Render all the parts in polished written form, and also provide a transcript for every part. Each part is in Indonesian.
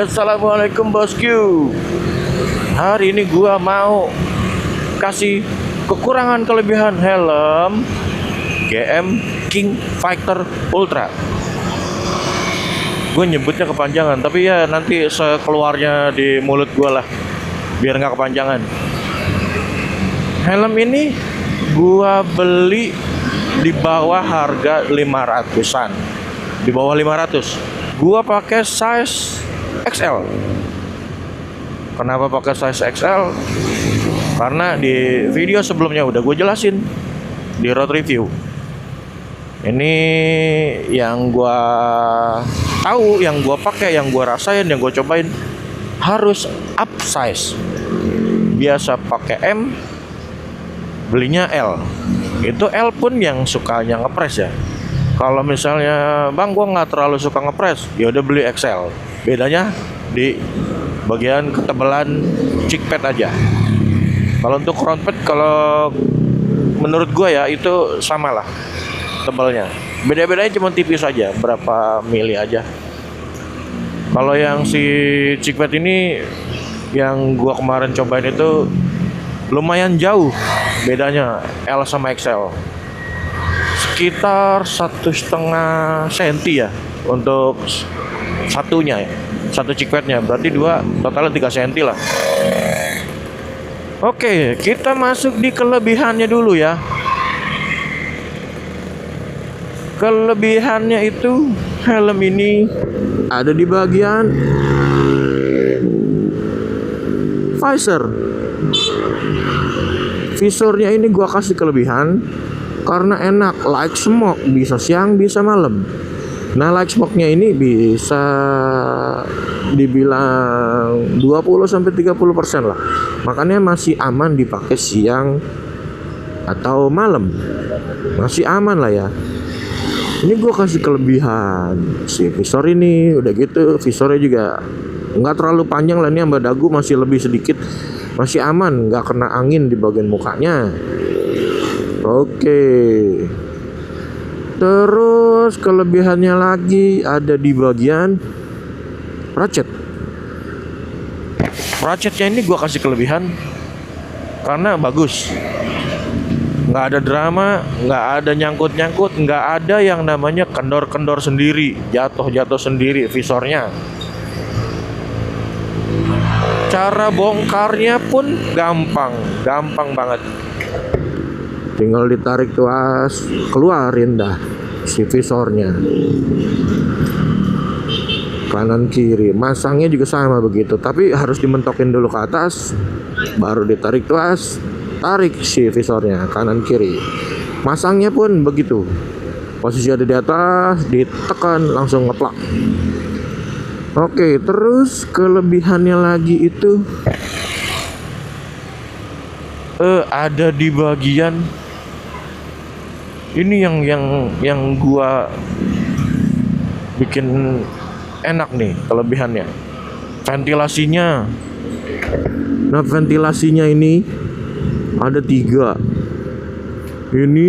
Assalamualaikum bosku. Hari ini gua mau kasih kekurangan kelebihan helm GM King Fighter Ultra. Gue nyebutnya kepanjangan, tapi ya nanti sekeluarnya di mulut gua lah, biar nggak kepanjangan. Helm ini gua beli di bawah harga 500-an. Di bawah 500. Gua pakai size XL. Kenapa pakai size XL? Karena di video sebelumnya udah gue jelasin di road review. Ini yang gua tahu, yang gua pakai, yang gua rasain, yang gua cobain harus up size. Biasa pakai M, belinya L. Itu L pun yang sukanya ngepres ya. Kalau misalnya bang gua nggak terlalu suka ngepres, ya udah beli XL. Bedanya di bagian ketebalan chick pad aja. Kalau untuk front pad, kalau menurut gua ya itu sama lah tebalnya. Beda-bedanya cuma tipis aja, berapa mili aja. Kalau yang si chick pad ini yang gua kemarin cobain itu lumayan jauh bedanya L sama XL. Sekitar 1,5 senti ya untuk satunya ya, satu chick padnya, berarti dua totalnya 3 senti lah. Oke, kita masuk di kelebihannya dulu ya. Kelebihannya itu helm ini ada di bagian visor. Visornya ini gua kasih kelebihan karena enak, light smoke, bisa siang bisa malam. Nah, light smoke-nya ini bisa dibilang 20-30% lah. Makanya masih aman dipakai siang atau malam. Masih aman lah ya. Ini gue kasih kelebihan si visor ini. Udah gitu visornya juga nggak terlalu panjang lah, ini sama dagu masih lebih sedikit. Masih aman, nggak kena angin di bagian mukanya. Oke. Terus kelebihannya lagi ada di bagian ratchet. Ratchetnya ini gue kasih kelebihan karena bagus. Nggak ada drama, nggak ada nyangkut-nyangkut, nggak ada yang namanya kendor-kendor sendiri, jatuh-jatuh sendiri visornya. Cara bongkarnya pun gampang banget. Tinggal ditarik tuas, keluarin dah si visornya. Kanan kiri, masangnya juga sama begitu, tapi harus dimentokin dulu ke atas, baru ditarik tuas, tarik si visornya kanan kiri. Masangnya pun begitu. Posisi ada di atas, ditekan langsung ngeplak. Oke, terus kelebihannya lagi itu ada di bagian ini yang gua bikin enak nih kelebihannya. Ventilasinya. Nah, ventilasinya ini ada 3. Ini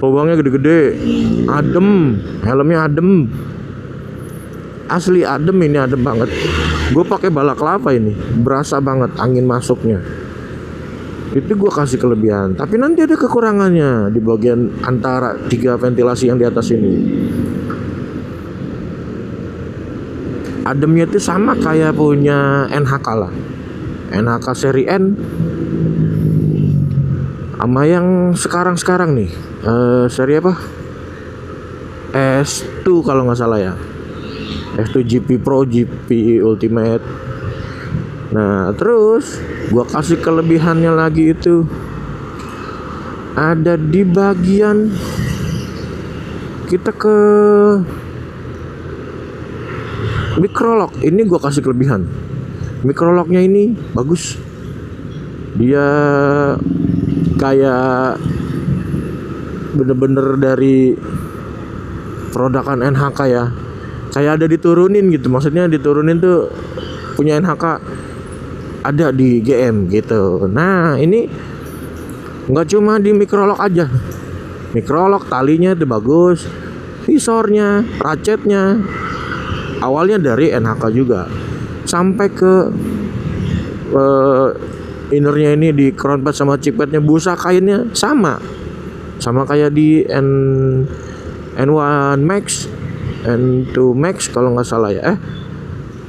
lubangnya gede-gede, adem, helmnya adem. Asli adem, ini adem banget. Gue pakai balaklava ini, berasa banget angin masuknya. Itu gue kasih kelebihan, tapi nanti ada kekurangannya di bagian antara 3 ventilasi yang di atas ini. Ademnya itu sama kayak punya NHK lah, NHK seri N, sama yang sekarang nih seri apa, S2 kalau nggak salah ya, S2 GP Pro, GP Ultimate. Nah, terus gua kasih kelebihannya lagi itu ada di bagian kita ke microlock. Ini gua kasih kelebihan. Microlocknya ini bagus. Dia kayak bener-bener dari produkan NHK ya. Kayak ada diturunin gitu. Maksudnya diturunin tuh punya NHK ada di GM gitu. Nah, ini nggak cuma di microlock aja, Microlock talinya itu bagus, visornya, ratchetnya awalnya dari NHK juga, sampai ke innernya ini di crown pad sama chippadnya, busa kainnya sama kayak di N1 Max, N2 Max kalau nggak salah ya.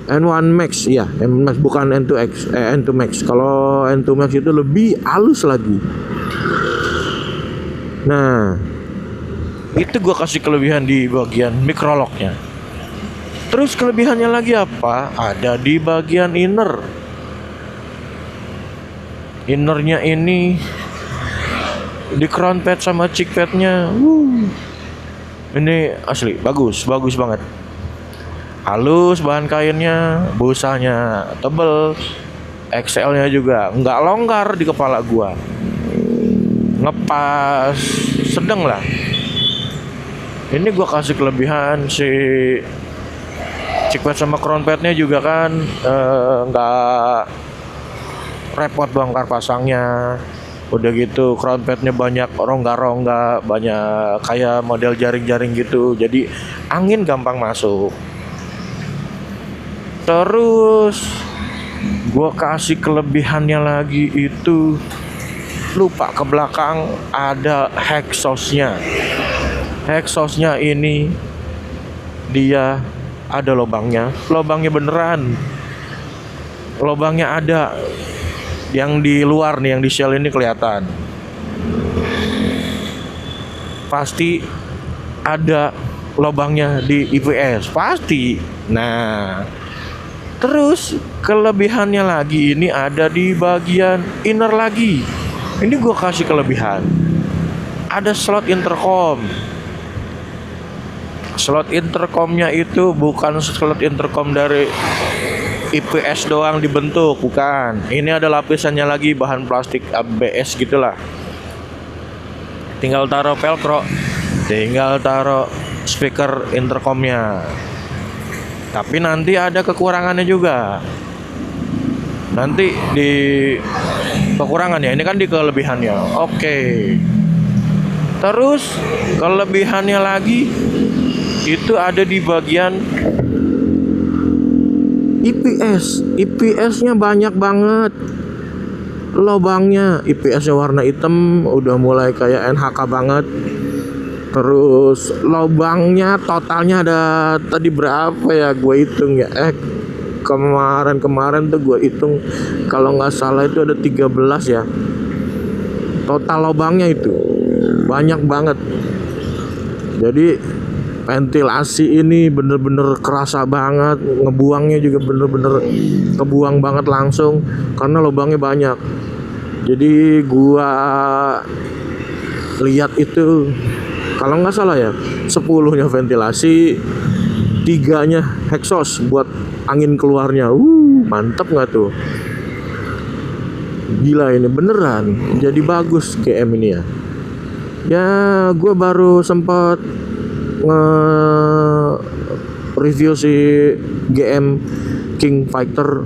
N1 Max ya, N1 Max bukan N2X, N2 Max. Kalau N2 Max itu lebih halus lagi. Nah, itu gue kasih kelebihan di bagian microlocknya. Terus kelebihannya lagi apa? Ada di bagian innernya ini, di crown pad sama cheek padnya. Ini asli bagus banget. Halus bahan kainnya, busanya tebel, XL-nya juga nggak longgar di kepala gua, ngepas sedang lah. Ini gua kasih kelebihan si cheek pad sama crown padnya juga kan nggak repot bongkar pasangnya. Udah gitu crown padnya banyak rongga-rongga, banyak kayak model jaring-jaring gitu, jadi angin gampang masuk. Terus gua kasih kelebihannya lagi itu, lupa ke belakang ada exhaustnya. Exhaustnya ini dia ada lubangnya beneran. Lubangnya ada. Yang di luar nih, yang di shell ini kelihatan. Pasti ada lubangnya di IPS, pasti. Nah, terus kelebihannya lagi ini ada di bagian inner lagi. Ini gue kasih kelebihan. Ada slot intercom. Slot intercomnya itu bukan slot intercom dari IPS doang dibentuk, bukan. Ini ada lapisannya lagi, bahan plastik ABS gitulah. Tinggal taruh velcro, tinggal taruh speaker intercomnya. Tapi nanti ada kekurangannya juga. Nanti di kekurangannya, ini kan di kelebihannya. Oke. Terus kelebihannya lagi itu ada di bagian IPS-nya banyak banget lubangnya. IPS-nya warna hitam, udah mulai kayak NHK banget. Terus lubangnya totalnya ada tadi berapa ya, gue hitung ya. Kemarin tuh gue hitung, kalau nggak salah itu ada 13 ya. Total lubangnya itu banyak banget. Jadi ventilasi ini bener-bener kerasa banget, ngebuangnya juga bener-bener kebuang banget langsung karena lubangnya banyak. Jadi gua lihat itu kalau nggak salah ya 10-nya ventilasi, 3-nya exhaust buat angin keluarnya. Mantep nggak tuh? Gila, ini beneran jadi bagus GM ini ya. Ya gua baru sempat review si GM King Fighter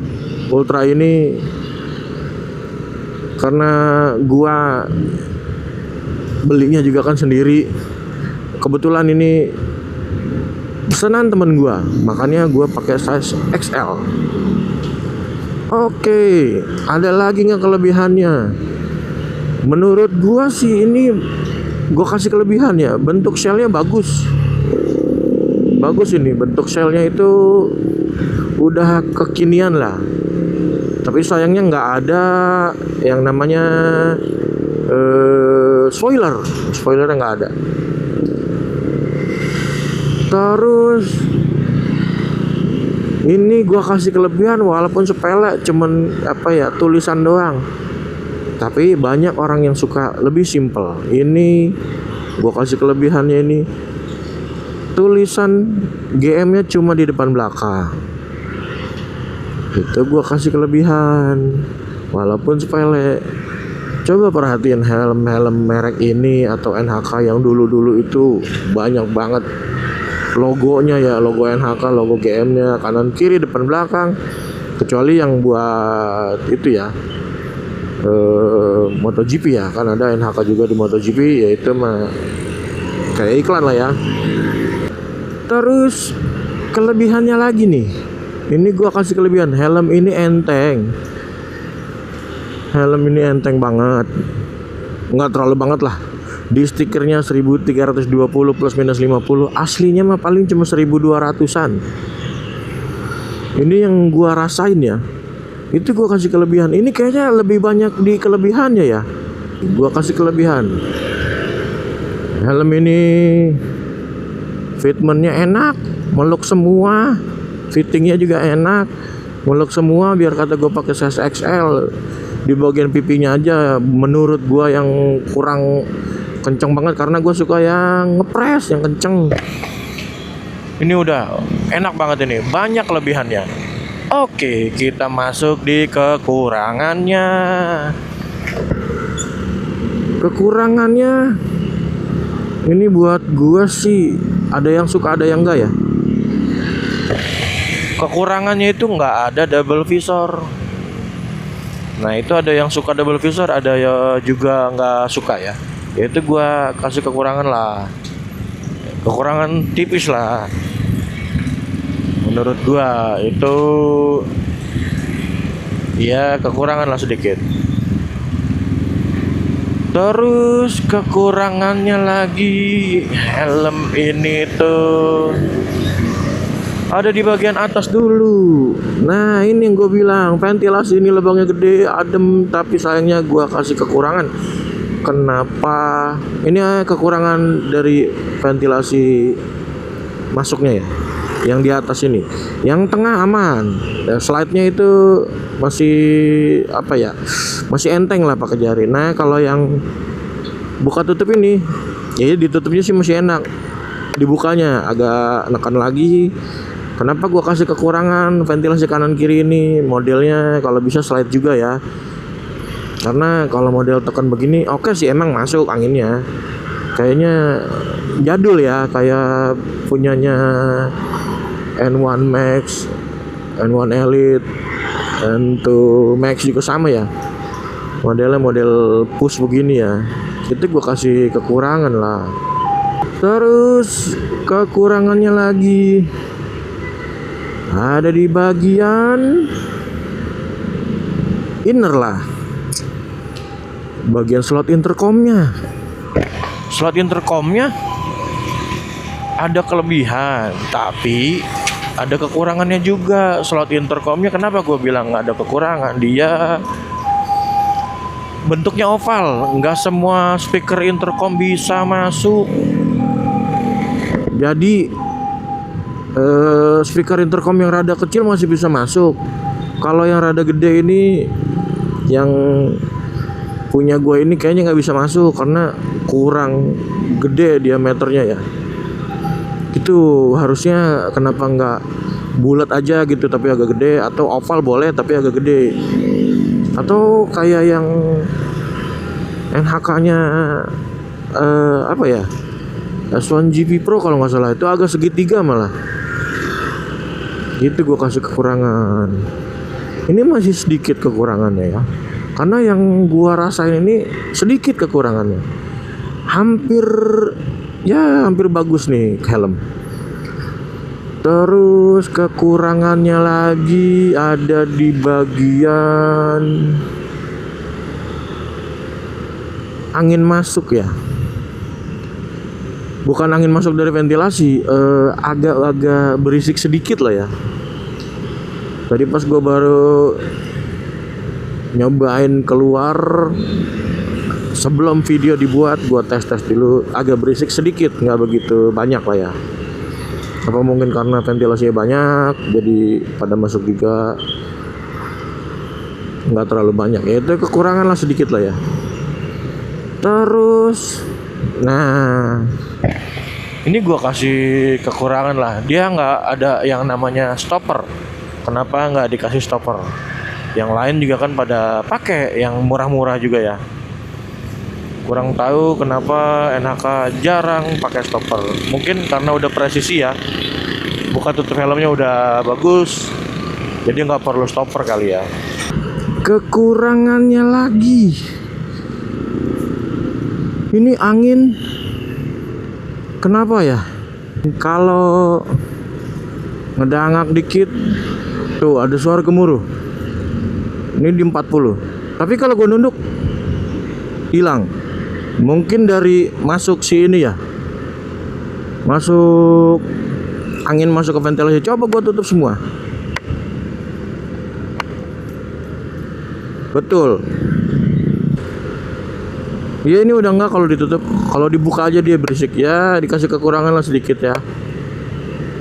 Ultra ini karena gua belinya juga kan sendiri. Kebetulan ini pesanan temen gua, makanya gua pakai size XL. Oke, ada lagi nggak kelebihannya? Menurut gua sih ini gua kasih kelebihan ya, bentuk shellnya bagus ini, bentuk shellnya itu udah kekinian lah. Tapi sayangnya nggak ada yang namanya spoilernya nggak ada. Terus ini gua kasih kelebihan walaupun sepele, cuman tulisan doang. Tapi banyak orang yang suka lebih simple. Ini gua kasih kelebihannya, ini tulisan GM-nya cuma di depan belakang. Itu gua kasih kelebihan walaupun sepele. Coba perhatiin helm merek ini atau NHK yang dulu itu banyak banget logonya ya, logo NHK, logo GM-nya kanan kiri depan belakang. Kecuali yang buat itu ya, MotoGP ya, kan ada NHK juga di MotoGP, yaitu mah kayak iklan lah ya. Terus kelebihannya lagi nih, ini gua kasih kelebihan, helm ini enteng. Helm ini enteng banget, nggak terlalu banget lah. Di stikernya 1320 plus minus 50, aslinya mah paling cuma 1200-an. Ini yang gua rasain ya, itu gua kasih kelebihan. Ini kayaknya lebih banyak di kelebihannya ya. Gua kasih kelebihan, helm ini fitmentnya enak, meluk semua. Fittingnya juga enak, meluk semua. Biar kata gua pakai size XL. Di bagian pipinya aja menurut gua yang kurang kenceng banget, karena gua suka yang ngepres, yang kenceng. Ini udah enak banget, ini banyak kelebihannya. Oke, kita masuk di kekurangannya. Kekurangannya ini buat gua sih ada yang suka, ada yang enggak ya. Kekurangannya itu nggak ada double visor. Nah, itu ada yang suka double visor, ada yang juga nggak suka ya. Yaitu gua kasih kekurangan lah, kekurangan tipis lah. Menurut gua itu ya kekurangan lah sedikit. Terus kekurangannya lagi, helm ini tuh ada di bagian atas dulu. Nah, ini yang gue bilang, ventilasi ini lubangnya gede, adem, tapi sayangnya gue kasih kekurangan. Kenapa? Ini kekurangan dari ventilasi masuknya ya, yang di atas ini. Yang tengah aman, dan slide-nya itu masih apa ya, masih enteng lah pakai jari. Nah, kalau yang buka tutup ini, ya ditutupnya sih masih enak, dibukanya agak nekan lagi. Kenapa gua kasih kekurangan ventilasi kanan kiri ini? Modelnya kalau bisa slide juga ya, karena kalau model tekan begini oke sih, emang masuk anginnya. Kayaknya jadul ya, kayak punyanya N1 Max, N1 Elite, N2 Max juga sama ya. Modelnya model push begini ya. Itu gua kasih kekurangan lah. Terus kekurangannya lagi ada di bagian inner lah, bagian slot intercomnya. Slot intercomnya ada kelebihan, tapi ada kekurangannya juga. Slot intercomnya kenapa gue bilang nggak ada kekurangan? Dia bentuknya oval, nggak semua speaker intercom bisa masuk. Jadi speaker intercom yang rada kecil masih bisa masuk. Kalau yang rada gede ini, yang punya gue ini kayaknya nggak bisa masuk karena kurang gede diameternya ya. Itu harusnya kenapa nggak bulat aja gitu tapi agak gede, atau oval boleh tapi agak gede, atau kayak yang NHK-nya apa ya, S1 GP Pro kalau nggak salah, itu agak segitiga malah. Gitu gue kasih kekurangan. Ini masih sedikit kekurangannya ya, karena yang gue rasain ini sedikit kekurangannya. Hampir bagus nih helm. Terus kekurangannya lagi ada di bagian angin masuk ya. Bukan angin masuk dari ventilasi, agak berisik sedikit lah ya. Tadi pas gue baru nyobain keluar, sebelum video dibuat gue tes dulu, agak berisik sedikit, nggak begitu banyak lah ya. Apa mungkin karena ventilasinya banyak jadi pada masuk juga, nggak terlalu banyak ya. Itu kekurangan lah sedikit lah ya. Terus nah, ini gua kasih kekurangan lah, dia nggak ada yang namanya stopper. Kenapa nggak dikasih stopper? Yang lain juga kan pada pakai yang murah-murah juga ya. Kurang tahu kenapa NHK jarang pakai stopper. Mungkin karena udah presisi ya, buka tutup helmnya udah bagus, jadi nggak perlu stopper kali ya. Kekurangannya lagi Ini angin kenapa ya? Kalau ngedangak dikit tuh ada suara gemuruh. Ini di 40. Tapi kalau gue nunduk hilang. Mungkin dari masuk si ini ya. Masuk angin masuk ke ventilasi. Coba gue tutup semua. Betul. Ya ini udah enggak kalau ditutup. Kalau dibuka aja dia berisik ya, dikasih kekurangan lah sedikit ya.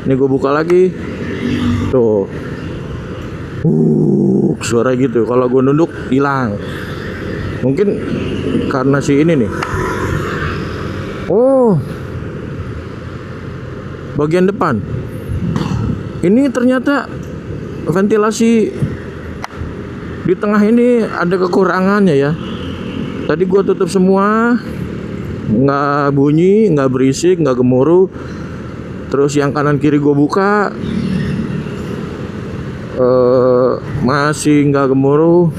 Ini gue buka lagi. Tuh. Suara gitu. Kalau gue nunduk hilang. Mungkin karena si ini nih. Oh. Bagian depan. Ini ternyata ventilasi di tengah ini ada kekurangannya ya. Tadi gua tutup semua, nggak bunyi, nggak berisik, nggak gemuruh. Terus yang kanan kiri gua buka, masih nggak gemuruh.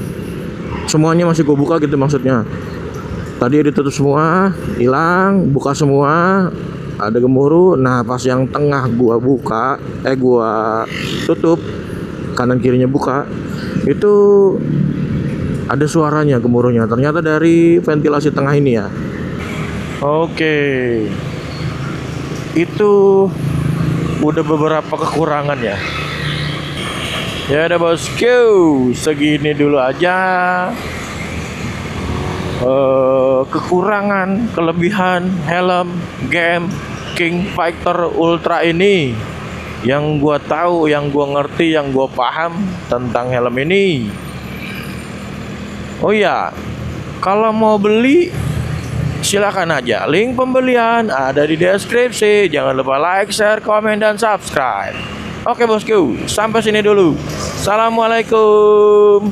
Semuanya masih gua buka gitu maksudnya. Tadi ditutup semua, hilang, buka semua, ada gemuruh. Nah pas yang tengah gua buka, gua tutup, kanan kirinya buka, itu ada suaranya gemuruhnya. Ternyata dari ventilasi tengah ini ya. Oke. Itu udah beberapa kekurangan ya. Ya udah bosku, segini dulu aja. Kekurangan, kelebihan helm game King Fighter Ultra ini yang gua tahu, yang gua ngerti, yang gua paham tentang helm ini. Oh iya, kalau mau beli silakan aja. Link pembelian ada di deskripsi. Jangan lupa like, share, komen, dan subscribe. Oke bosku, sampai sini dulu. Assalamualaikum.